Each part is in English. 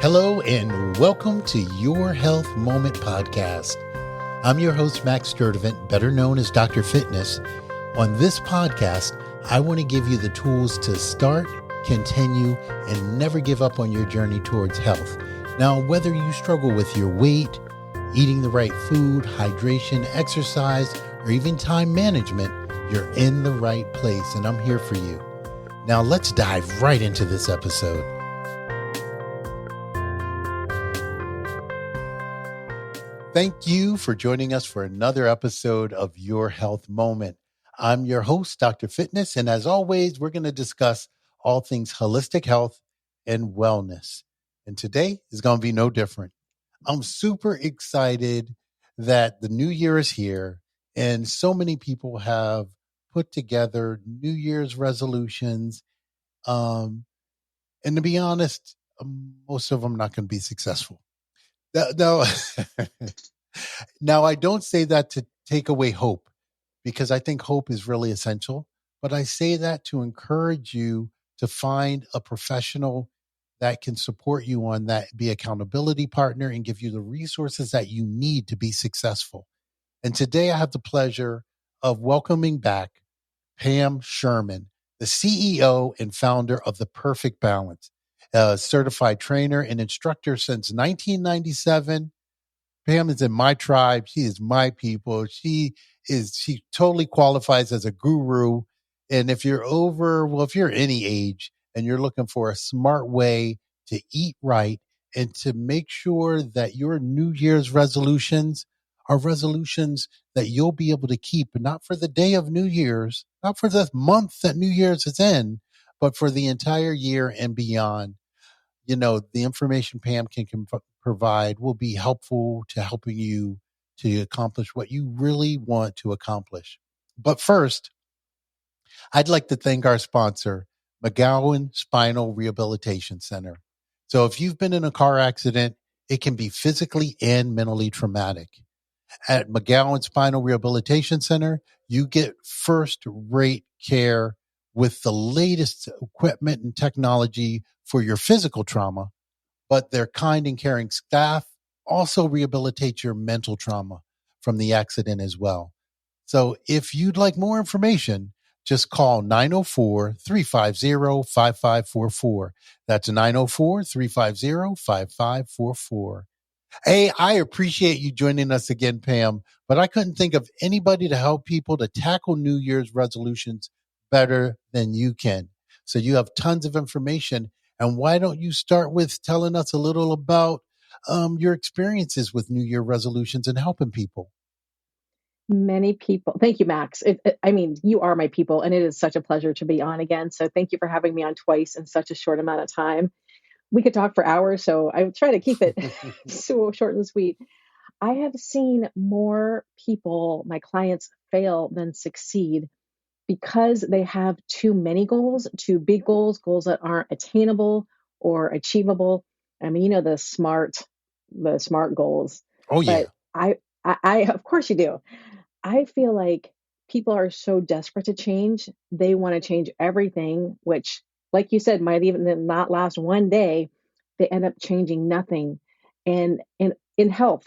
Hello and welcome to Your Health Moment podcast. I'm your host, Max Sturdivant, better known as Dr. Fitness. On this podcast, I want to give you the tools to start, continue, and never give up on your journey towards health. Now, whether you struggle with your weight, eating the right food, hydration, exercise, or even time management, you're in the right place, and I'm here for you. Now, let's dive right into this episode. Thank you for joining us for another episode of Your Health Moment. I'm your host, Dr. Fitness, and as always, we're going to discuss all things holistic health and wellness. And today is going to be no different. I'm super excited that the new year is here, and so many people have put together New Year's resolutions. And to be honest, most of them not going to be successful. No. Now, I don't say that to take away hope, because I think hope is really essential, but I say that to encourage you to find a professional that can support you on that, be accountability partner, and give you the resources that you need to be successful. And today I have the pleasure of welcoming back Pam Sherman, the CEO and founder of The Perfect Balance, a certified trainer and instructor since 1997. Pam is in my tribe. She is my people. She totally qualifies as a guru. And if you're if you're any age and you're looking for a smart way to eat right and to make sure that your New Year's resolutions are resolutions that you'll be able to keep, not for the day of New Year's, not for the month that New Year's is in, but for the entire year and beyond. The information Pam can provide will be helpful to helping you to accomplish what you really want to accomplish. But first, I'd like to thank our sponsor, McGowan Spinal Rehabilitation Center. So if you've been in a car accident, it can be physically and mentally traumatic. At McGowan Spinal Rehabilitation Center, you get first-rate care with the latest equipment and technology for your physical trauma, but their kind and caring staff also rehabilitate your mental trauma from the accident as well. So if you'd like more information, just call 904-350-5544. That's 904-350-5544. Hey, I appreciate you joining us again, Pam, but I couldn't think of anybody to help people to tackle New Year's resolutions better than you can. So you have tons of information. And why don't you start with telling us a little about your experiences with New Year resolutions and helping people? Many people. Thank you, Max. I mean, you are my people, and it is such a pleasure to be on again. So thank you for having me on twice in such a short amount of time. We could talk for hours, so I try to keep it so short and sweet. I have seen more people, my clients, fail than succeed because they have too many goals, too big goals that aren't attainable or achievable. I mean, the smart goals. Oh, yeah. But of course you do. I feel like people are so desperate to change. They want to change everything, which, like you said, might even not last one day. They end up changing nothing. And in health,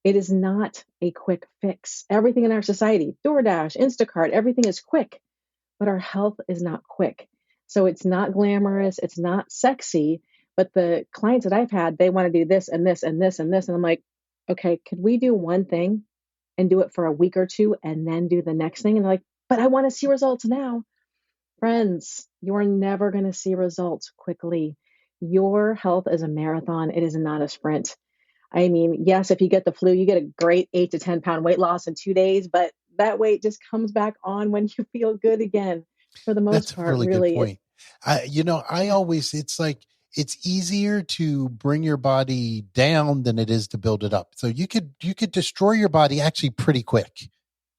it is not a quick fix. Everything in our society, DoorDash, Instacart, everything is quick, but our health is not quick. So it's not glamorous, it's not sexy. But the clients that I've had, they want to do this and this and this and this. And I'm like, okay, could we do one thing and do it for a week or two and then do the next thing? And they're like, but I want to see results now. Friends, you're never going to see results quickly. Your health is a marathon, it is not a sprint. I mean, yes, if you get the flu, you get a great 8 to 10 pound weight loss in 2 days, but that weight just comes back on when you feel good again. For the That's most a part, really good really. point. I Yeah. always, it's like, it's easier to bring your body down than it is to build it up. So you could destroy your body actually pretty quick.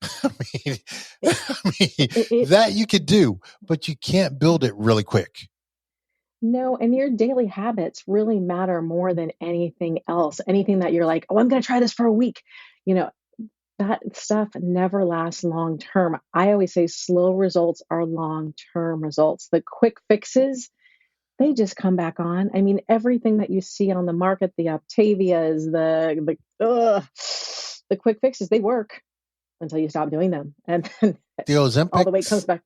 I mean, It, it, that you could do, but you can't build it really quick. No, and your daily habits really matter more than anything else. Anything that you're like, oh, I'm going to try this for a week. You know, that stuff never lasts long term. I always say slow results are long term results. The quick fixes, they just come back on. I mean, everything that you see on the market, the Octavias, the quick fixes, they work until you stop doing them. And then The all the weight Ozempics. comes back.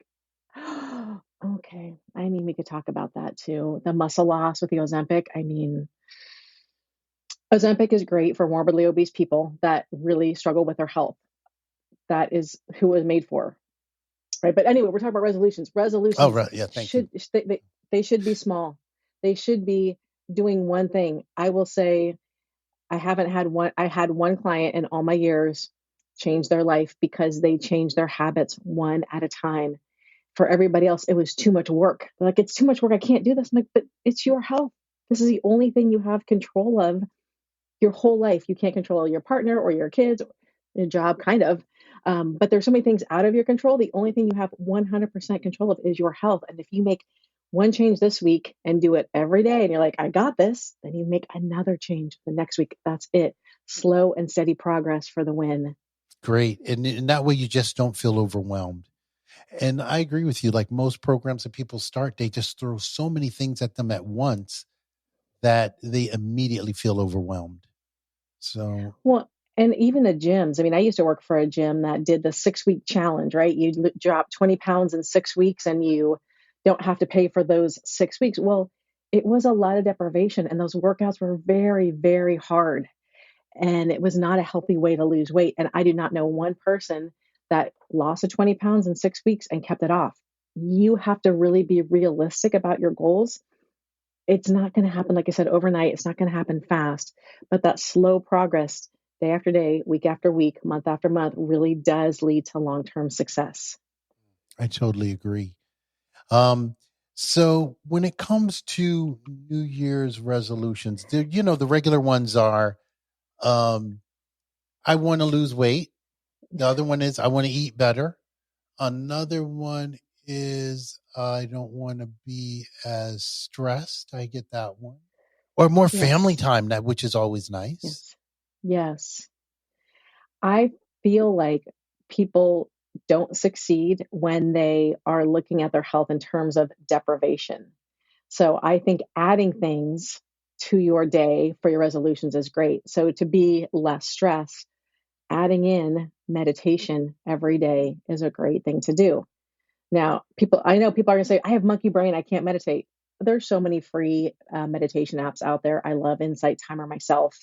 Okay. I mean, we could talk about that too. The muscle loss with the Ozempic. I mean, Ozempic is great for morbidly obese people that really struggle with their health. That is who it was made for. Right. But anyway, we're talking about resolutions. Oh, Resolutions right. Yeah. Thank you. they should be small. They should be doing one thing. I will say I had one client in all my years change their life because they changed their habits one at a time. For everybody else, it was too much work. They're like, it's too much work. I can't do this. I'm like, but it's your health. This is the only thing you have control of your whole life. You can't control your partner or your kids, or your job, kind of. But there's so many things out of your control. The only thing you have 100% control of is your health. And if you make one change this week and do it every day, and you're like, I got this, then you make another change the next week. That's it. Slow and steady progress for the win. Great. And in that way, you just don't feel overwhelmed. And I agree with you. Like most programs that people start, they just throw so many things at them at once that they immediately feel overwhelmed. So, Well, and even the gyms. I mean, I used to work for a gym that did the 6 week challenge, right? You drop 20 pounds in 6 weeks and you don't have to pay for those 6 weeks. Well, it was a lot of deprivation, and those workouts were very, very hard. And it was not a healthy way to lose weight. And I do not know one person that lost the 20 pounds in 6 weeks and kept it off. You have to really be realistic about your goals. It's not going to happen, like I said, overnight. It's not going to happen fast, but that slow progress, day after day, week after week, month after month, really does lead to long-term success. I totally agree. Um, so when it comes to New Year's resolutions, the regular ones are, um, I want to lose weight. The other one is I want to eat better. Another one is I don't want to be as stressed. I get that one. Or more family Yes, time, that which is always nice. yes, yes. I feel like people don't succeed when they are looking at their health in terms of deprivation. So I think adding things to your day for your resolutions is great. So to be less stressed, adding in meditation every day is a great thing to do. Now, I know people are going to say, I have monkey brain, I can't meditate. There's so many free meditation apps out there. I love Insight Timer myself.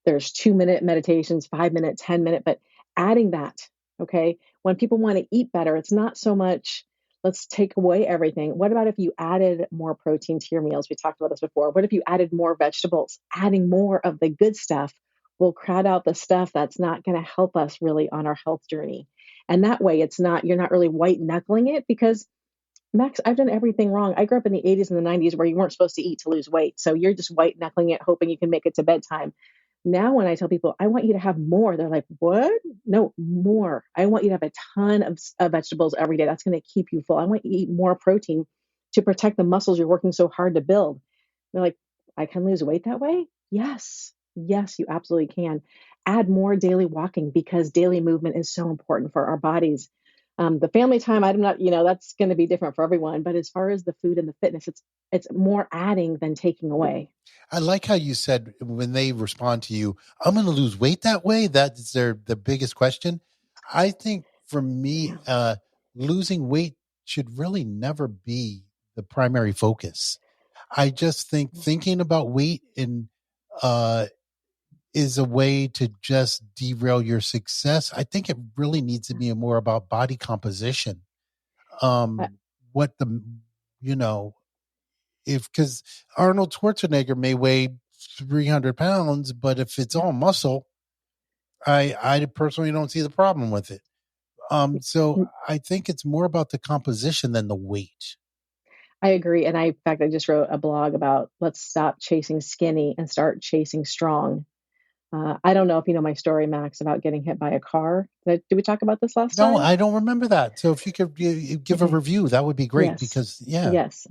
There's 2 minute meditations, 5 minute, 10 minute, but adding that, okay? When people want to eat better, it's not so much, let's take away everything. What about if you added more protein to your meals? We talked about this before. What if you added more vegetables? Adding more of the good stuff will crowd out the stuff that's not going to help us really on our health journey. And that way, you're not really white knuckling it, because Max, I've done everything wrong. I grew up in the 80s and the 90s where you weren't supposed to eat to lose weight. So you're just white knuckling it, hoping you can make it to bedtime. Now, when I tell people I want you to have more, they're like, what? No, more. I want you to have a ton of vegetables every day. That's going to keep you full. I want you to eat more protein to protect the muscles you're working so hard to build. They're like, I can lose weight that way? Yes. Yes, you absolutely can. Add more daily walking, because daily movement is so important for our bodies. The family time, I'm not, that's going to be different for everyone. But as far as the food and the fitness, it's more adding than taking away. I like how you said when they respond to you, I'm going to lose weight that way. That's the biggest question. I think for me, Yeah. losing weight should really never be the primary focus. I just think thinking about weight uh, is a way to just derail your success. I think it really needs to be more about body composition. I, What the, you know, if because Arnold Schwarzenegger may weigh 300 pounds, but if it's yeah. all muscle, I personally don't see the problem with it. So I think it's more about the composition than the weight. I agree. And in fact, I just wrote a blog about, let's stop chasing skinny and start chasing strong. I don't know if you know my story, Max, about getting hit by a car. Did we talk about this last No, time? I don't remember that. So if you could give a Okay. review, that would be great Yes. because yeah. Yes.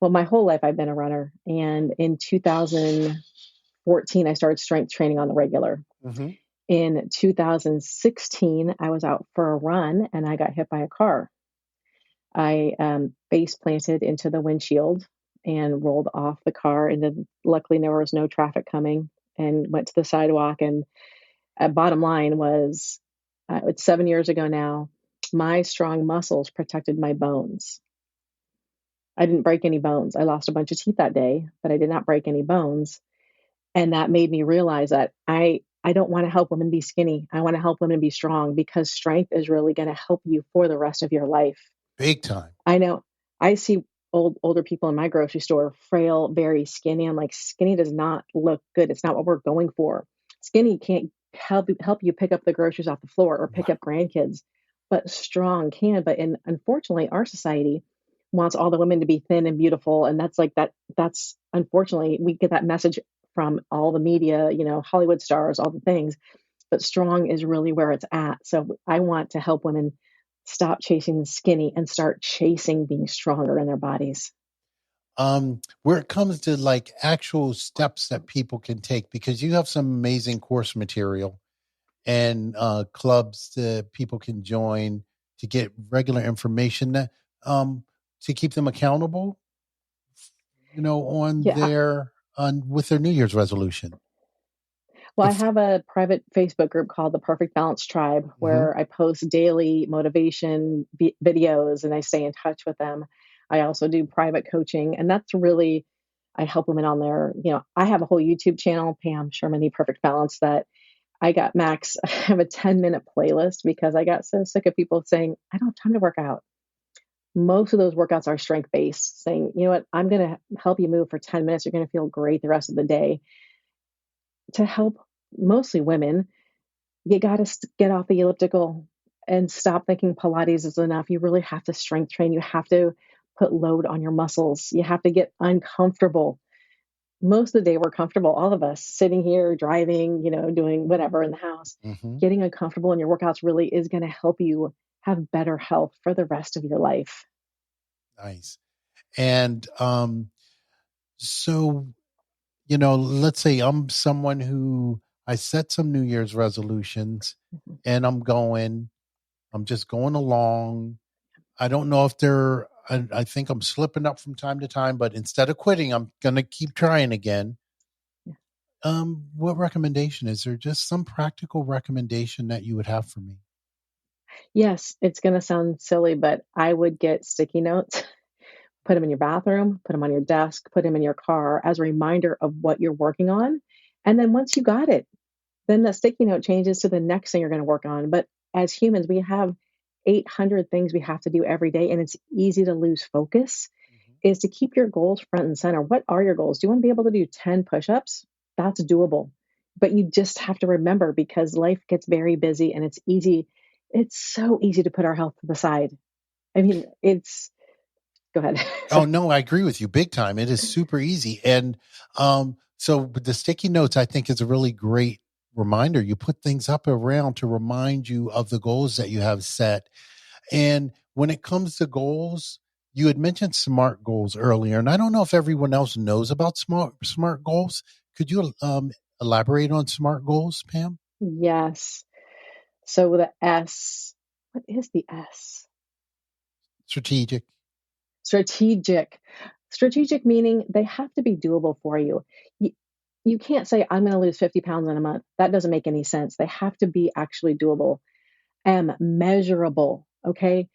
Well, my whole life I've been a runner. And in 2014, I started strength training on the regular. Mm-hmm. In 2016, I was out for a run and I got hit by a car. I face planted into the windshield. and rolled off the car. And then luckily there was no traffic coming, and went to the sidewalk. And bottom line was, it's 7 years ago now, my strong muscles protected my bones. I didn't break any bones. I lost a bunch of teeth that day, but I did not break any bones. And that made me realize that I don't want to help women be skinny. I want to help women be strong, because strength is really going to help you for the rest of your life. Big time. I know. I see older people in my grocery store, frail, very skinny. I'm like, skinny does not look good. It's not what we're going for. Skinny can't help you pick up the groceries off the floor or pick Right. up grandkids, but strong can. But unfortunately, our society wants all the women to be thin and beautiful, and that's like that. That's unfortunately, we get that message from all the media, Hollywood stars, all the things. But strong is really where it's at. So I want to help women stop chasing skinny and start chasing being stronger in their bodies. Where it comes to like actual steps that people can take, because you have some amazing course material and clubs that people can join to get regular information that, to keep them accountable, on Yeah. their on with their New Year's resolution. Well, I If have a private Facebook group called the Perfect Balance Tribe, Mhm. where I post daily motivation videos and I stay in touch with them. I also do private coaching, and that's really, I help women on there. I have a whole YouTube channel, Pam Sherman, the Perfect Balance, that I got max. I have a 10-minute playlist because I got so sick of people saying, I don't have time to work out. Most of those workouts are strength based, saying, you know what, I'm going to help you move for 10 minutes. You're going to feel great the rest of the day. To help mostly women, you got to get off the elliptical and stop thinking Pilates is enough. You really have to strength train. You have to put load on your muscles. You have to get uncomfortable. Most of the day, we're comfortable, all of us sitting here, driving, doing whatever in the house. Mhm. Getting uncomfortable in your workouts really is going to help you have better health for the rest of your life. Nice. And so, let's say I'm someone who I set some New Year's resolutions Mhm. and I'm just going along. I don't know if I think I'm slipping up from time to time, but instead of quitting, I'm going to keep trying again. What recommendation is there? Just some practical recommendation that you would have for me? Yes, it's going to sound silly, but I would get sticky notes. Put them in your bathroom, put them on your desk, put them in your car as a reminder of what you're working on. And then once you got it, then the sticky note changes to the next thing you're going to work on. But as humans, we have 800 things we have to do every day, and it's easy to lose focus. Mhm. Is to keep your goals front and center. What are your goals? Do you want to be able to do 10 push ups? That's doable. But you just have to remember, because life gets very busy and it's easy. It's so easy to put our health to the side. I mean, go ahead. Oh Sorry. no, I agree with you big time. It is super easy. And so with the sticky notes, I think is a really great reminder. You put things up around to remind you of the goals that you have set. And when it comes to goals, you had mentioned SMART goals earlier, and I don't know if everyone else knows about SMART goals. Could you elaborate on SMART goals, Pam? Yes. So with the S, what is the S? Strategic. Strategic. Strategic meaning they have to be doable for you. You, you can't say, I'm going to lose 50 pounds in a month. That doesn't make any sense. They have to be actually doable. Measurable. Okay.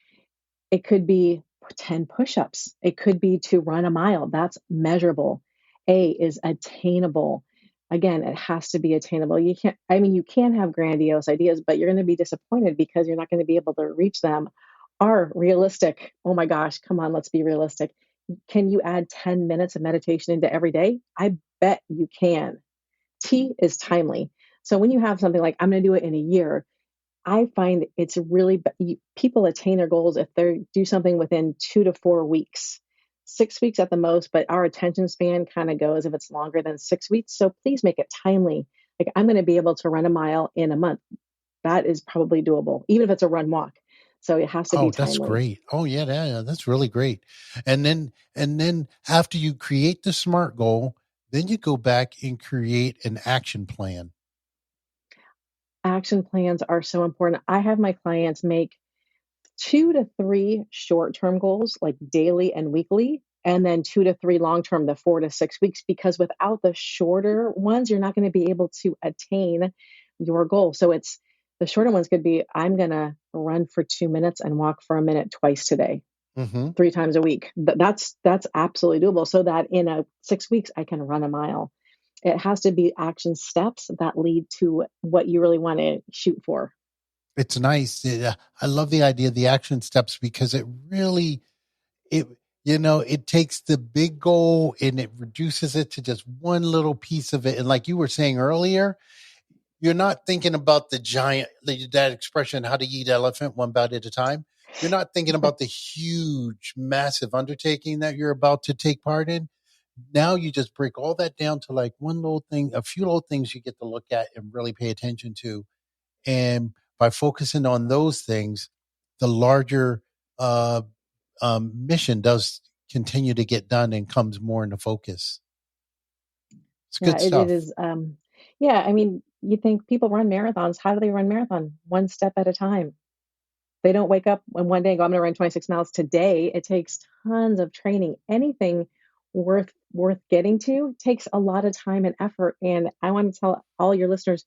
It could be 10 push ups, it could be to run a mile. That's measurable. A is attainable. Again, it has to be attainable. You can't, I mean, you can have grandiose ideas, but you're going to be disappointed because you're not going to be able to reach them. Are realistic. Oh my gosh, come on, let's be realistic. Can you add 10 minutes of meditation into every day? I bet you can. T is timely. So when you have something like, I'm going to do it in a year, I find it's really, people attain their goals if they do something within 2 to 4 weeks, 6 weeks at the most. But our attention span kind of goes if it's longer than 6 weeks. So please make it timely. Like, I'm going to be able to run a mile in a month. That is probably doable, even if it's a run walk. So it has to be Oh, that's timely. great. Oh yeah, that's really great. And then after you create the SMART goal, then you go back and create an action plan. Action plans are so important. I have my clients make 2 to 3 short-term goals, like daily and weekly, and then 2 to 3 long-term, the 4 to 6 weeks, because without the shorter ones, you're not going to be able to attain your goal. So it's the shorter ones could be, I'm going to run for 2 minutes and walk for a minute twice today, Hmm. 3 times a week. That's absolutely doable. So that in 6 weeks, I can run a mile. It has to be action steps that lead to what you really want to shoot for. It's nice. I love the idea of the action steps because it really, it, it takes the big goal and it reduces it to just one little piece of it. And like you were saying earlier, you're not thinking about the giant, that expression, how to eat elephant one bite at a time. You're not thinking about the huge, massive undertaking that you're about to take part in. Now you just break all that down to like one little thing, a few little things you get to look at and really pay attention to. And by focusing on those things, the larger uh, mission does continue to get done and comes more into focus. It's Yeah, good it stuff. is. Yeah, I mean, you think people run marathons. How do they run marathon? One step at a time. They don't wake up in one day and go, I'm going to run 26 miles today. It takes tons of training. Anything worth getting to takes a lot of time and effort. And I want to tell all your listeners,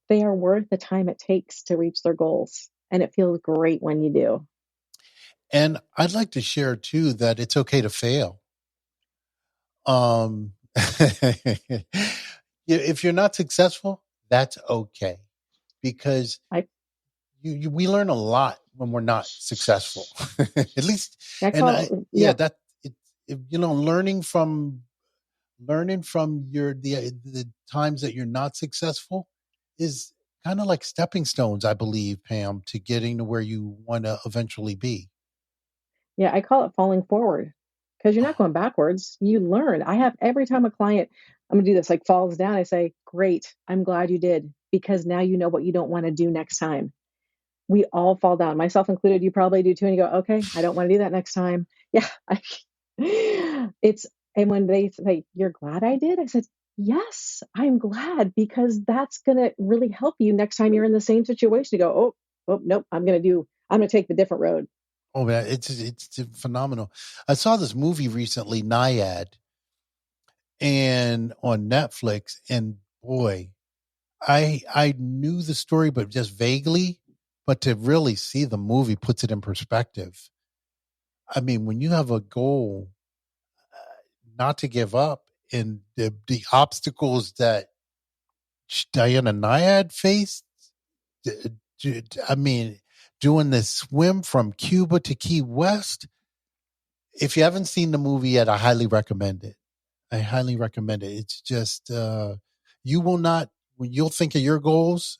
they are worth the time it takes to reach their goals. And it feels great when you do. And I'd like to share too that it's okay to fail. Um, if you're not successful, that's okay because I we learn a lot when we're not successful, at least. I And yeah. that it, learning from the times that you're not successful is kind of like stepping stones, I believe, Pam, to getting to where you want to eventually be. Yeah, I call it falling forward because you're not going backwards. You learn. I have every time a client, I'm going to do this, like falls down, I say, great, I'm glad you did because now you know what you don't want to do next time. We all fall down, myself included. You probably do too. And you go, okay, I don't want to do that next time. Yeah. It's, and when they say, you're glad I did, I said, yes, I'm glad because that's going to really help you next time you're in the same situation to go, nope, I'm going to take the different road. Oh man, it's phenomenal. I saw this movie recently, Naiad, and on Netflix, and boy, I knew the story, but just vaguely. But to really see the movie puts it in perspective. I mean, when you have a goal, not to give up, and the obstacles that Diana Nyad faced, I mean, doing this swim from Cuba to Key West. If you haven't seen the movie yet, I highly recommend it. I highly recommend it. It's just you will not when you'll think of your goals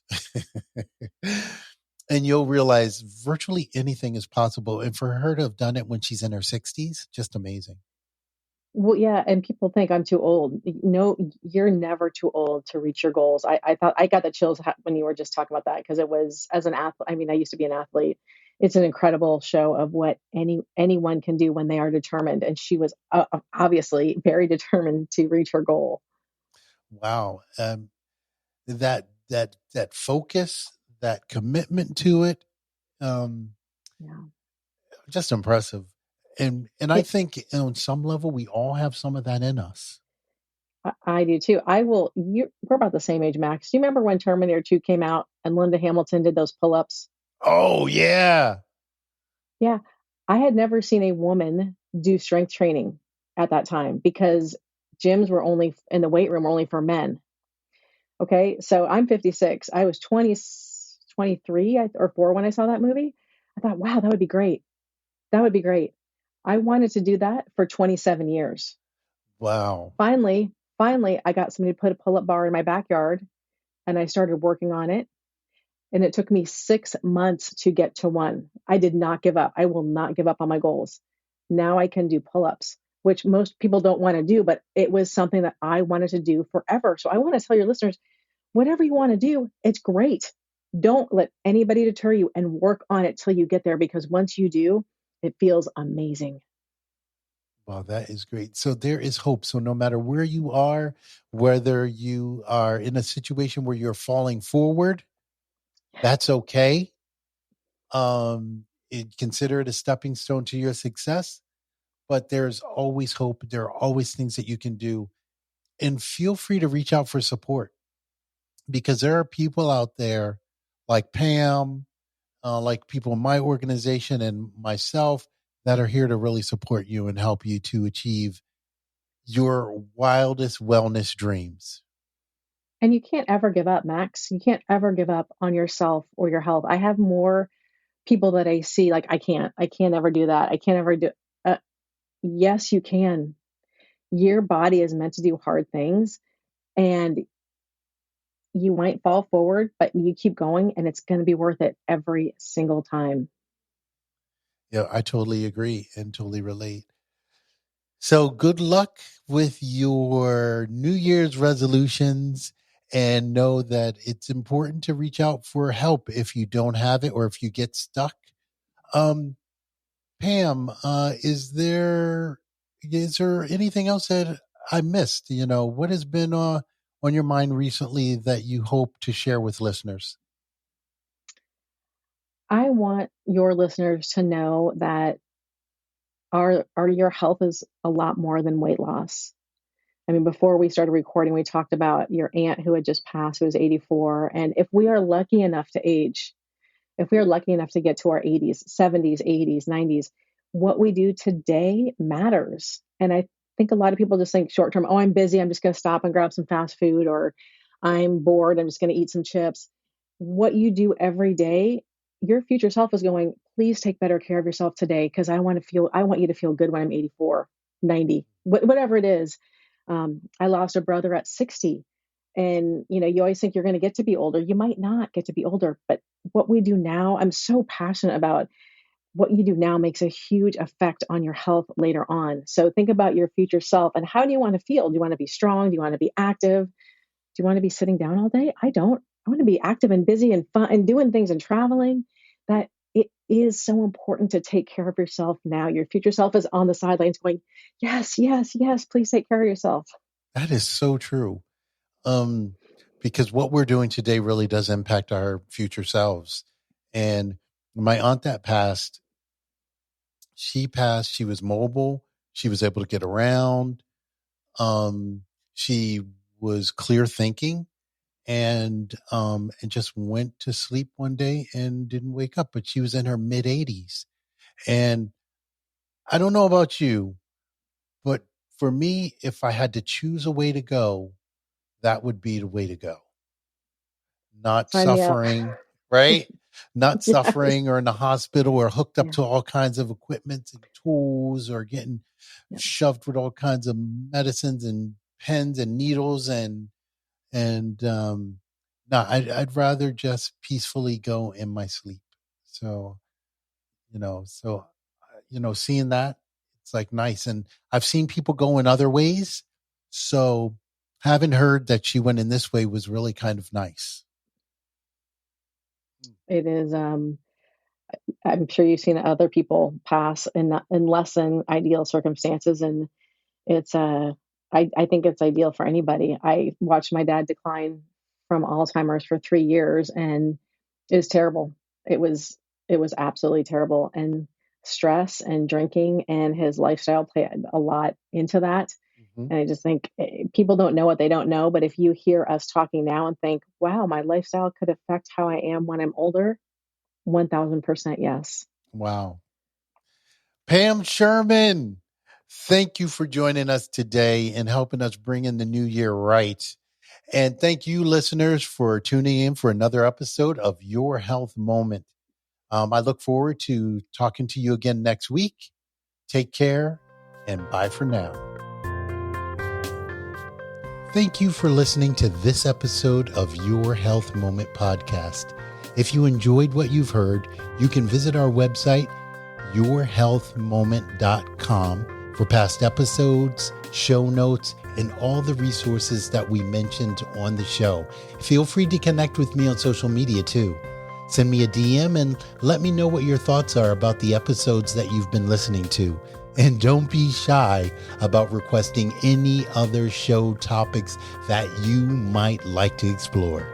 and you'll realize virtually anything is possible. And for her to have done it when she's in her 60s, just amazing. Well, yeah, and people think I'm too old. No, you're never too old to reach your goals. I thought I got the chills when you were just talking about that because it was as an athlete. I mean, I used to be an athlete. It's an incredible show of what anyone can do when they are determined, and she was obviously very determined to reach her goal. Wow. That focus, that commitment to it, um, Yeah, just impressive. And I it, think on some level we all have some of that in us. I do too. We're about the same age, Max. Do you remember when Terminator 2 came out and Linda Hamilton did those pull-ups? Oh yeah. Yeah, I had never seen a woman do strength training at that time because gyms were only in the weight room were only for men. Okay, so I'm 56. I was 20, 23 or 4 when I saw that movie. I thought, wow, that would be great. That would be great. I wanted to do that for 27 years. Wow. Finally, I got somebody to put a pull up bar in my backyard and I started working on it. And it took me 6 months to get to one. I did not give up. I will not give up on my goals. Now I can do pull ups, which most people don't want to do, but it was something that I wanted to do forever. So I want to tell your listeners whatever you want to do, it's great. Don't let anybody deter you and work on it till you get there because once you do, it feels amazing. Wow, that is great. So there is hope. So no matter where you are, whether you are in a situation where you're falling forward, that's okay. consider it a stepping stone to your success, but there's always hope. There are always things that you can do. And feel free to reach out for support, because there are people out there like Pam, like people in my organization and myself that are here to really support you and help you to achieve your wildest wellness dreams. And you can't ever give up, Max. You can't ever give up on yourself or your health. I have more people that I see like, I can't ever do that. I can't ever do. Uh, yes, you can. Your body is meant to do hard things, and you might fall forward, but you keep going, and it's going to be worth it every single time. Yeah, I totally agree and totally relate. So good luck with your New Year's resolutions, and know that it's important to reach out for help if you don't have it or if you get stuck. Um, Pam, is there anything else that I missed? What has been on your mind recently that you hope to share with listeners? I want your listeners to know that your health is a lot more than weight loss. I mean, before we started recording, we talked about your aunt who had just passed, who was 84. And if we are lucky enough to age, if we are lucky enough to get to our 80s, 70s, 80s, 90s, what we do today matters. And I think a lot of people just think short term, oh, I'm busy, I'm just going to stop and grab some fast food, or I'm bored, I'm just going to eat some chips. What you do every day, your future self is going, please take better care of yourself today, because I want you to feel good when I'm 84, 90, whatever it is. I lost a brother at 60. And you always think you're going to get to be older. You might not get to be older, but what we do now, I'm so passionate about what you do now makes a huge effect on your health later on. So think about your future self and how do you want to feel? Do you want to be strong? Do you want to be active? Do you want to be sitting down all day? I don't. I want to be active and busy and fun and doing things and traveling. That it is so important to take care of yourself now. Your future self is on the sidelines going, yes, yes, yes, please take care of yourself. That is so true. Um, because what we're doing today really does impact our future selves. And my aunt that passed, she was mobile. She was able to get around. She was clear thinking, and just went to sleep one day and didn't wake up, but she was in her mid 80s. And I don't know about you, but for me, if I had to choose a way to go, that would be the way to go. Not Sign me up. suffering, right? Not Yes. suffering or in the hospital or hooked up Yeah. to all kinds of equipment and tools, or getting Yeah. shoved with all kinds of medicines and pens and needles, and no, I'd rather just peacefully go in my sleep. So, seeing that, it's like nice. And I've seen people go in other ways. So having heard that she went in this way was really kind of nice. It is. I'm sure you've seen other people pass in less than ideal circumstances, and it's I think it's ideal for anybody. I watched my dad decline from Alzheimer's for 3 years, and it was terrible. It was it was absolutely terrible, and stress and drinking and his lifestyle played a lot into that. Mhm. And I just think people don't know what they don't know. But if you hear us talking now and think, wow, my lifestyle could affect how I am when I'm older, 1000% yes. Wow. Pam Sherman, thank you for joining us today and helping us bring in the new year right. And thank you, listeners, for tuning in for another episode of Your Health Moment. I look forward to talking to you again next week. Take care and bye for now. Thank you for listening to this episode of Your Health Moment podcast. If you enjoyed what you've heard, you can visit our website, yourhealthmoment.com, for past episodes, show notes, and all the resources that we mentioned on the show. Feel free to connect with me on social media too. Send me a DM and let me know what your thoughts are about the episodes that you've been listening to. And don't be shy about requesting any other show topics that you might like to explore.